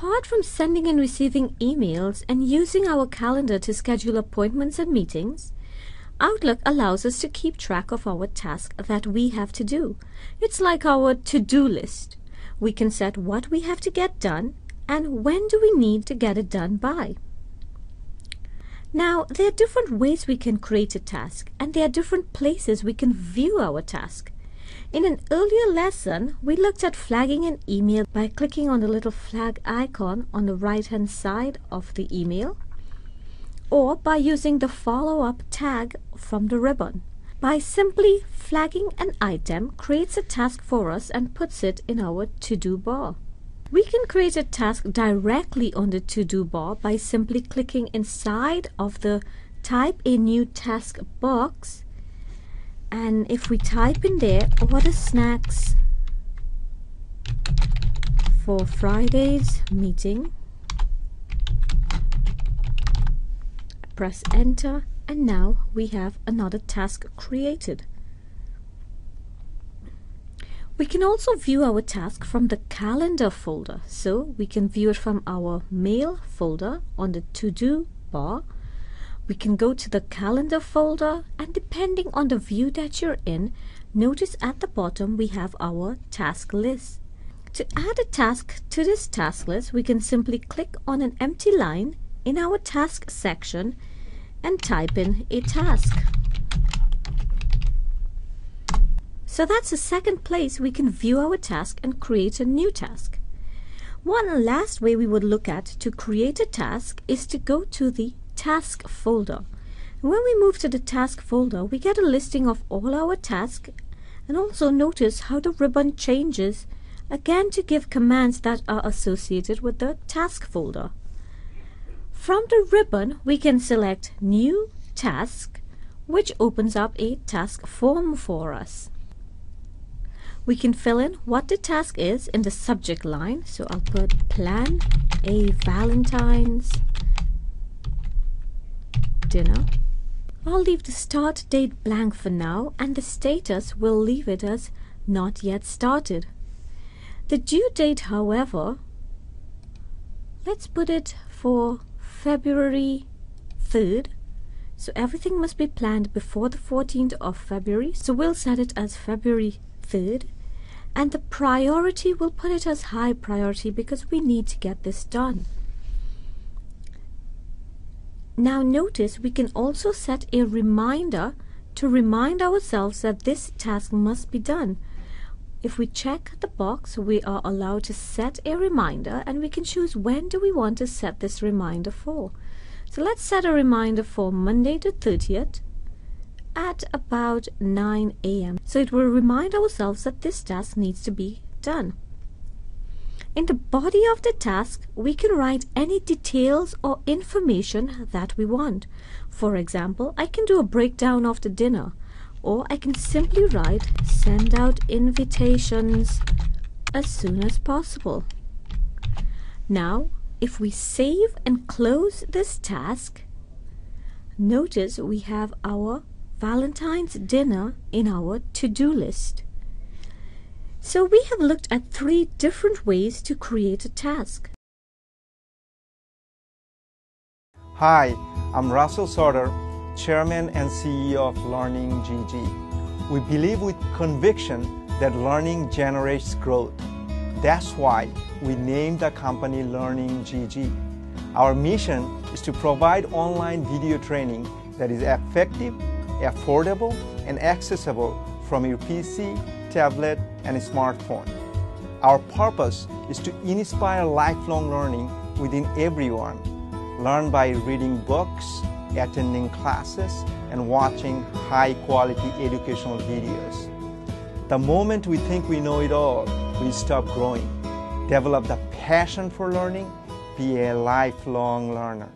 apart from sending and receiving emails and using our calendar to schedule appointments and meetings, Outlook allows us to keep track of our tasks that we have to do. It's like our to-do list. We can set what we have to get done and when do we need to get it done by. Now, there are different ways we can create a task, and there are different places we can view our task. In an earlier lesson, we looked at flagging an email by clicking on the little flag icon on the right-hand side of the email, or by using the follow-up tag from the ribbon. By simply flagging an item creates a task for us and puts it in our to-do bar. We can create a task directly on the to-do bar by simply clicking inside of the Type a New Task box, and if we type in there, order snacks for Friday's meeting, press enter, and now we have another task created. We can also view our task from the calendar folder, so we can view it from our mail folder on the to-do bar. We can go to the calendar folder, and depending on the view that you're in, notice at the bottom we have our task list. To add a task to this task list, we can simply click on an empty line in our task section and type in a task. So that's the second place we can view our task and create a new task. One last way we would look at to create a task is to go to the task folder. When we move to the task folder, we get a listing of all our tasks, and also notice how the ribbon changes, again to give commands that are associated with the task folder. From the ribbon, we can select New Task, which opens up a task form for us. We can fill in what the task is in the subject line, so I'll put Plan a Valentine's Dinner. I'll leave the start date blank for now, and the status will leave it as not yet started. The due date, however, let's put it for February 3rd. So everything must be planned before the 14th of February. So we'll set it as February 3rd. And the priority, we'll put it as high priority because we need to get this done. Now notice we can also set a reminder to remind ourselves that this task must be done. If we check the box, we are allowed to set a reminder, and we can choose when do we want to set this reminder for. So let's set a reminder for Monday the 30th at about 9 a.m. So it will remind ourselves that this task needs to be done. In the body of the task, we can write any details or information that we want. For example, I can do a breakdown of the dinner, or I can simply write send out invitations as soon as possible. Now, if we save and close this task, notice we have our Valentine's dinner in our to-do list. So we have looked at 3 different ways to create a task. Hi, I'm Russell Sauter, Chairman and CEO of Learning GG. We believe with conviction that learning generates growth. That's why we named the company Learning GG. Our mission is to provide online video training that is effective, affordable, and accessible from your PC, tablet, and smartphone. Our purpose is to inspire lifelong learning within everyone. Learn by reading books, attending classes, and watching high-quality educational videos. The moment we think we know it all, we stop growing. Develop the passion for learning. Be a lifelong learner.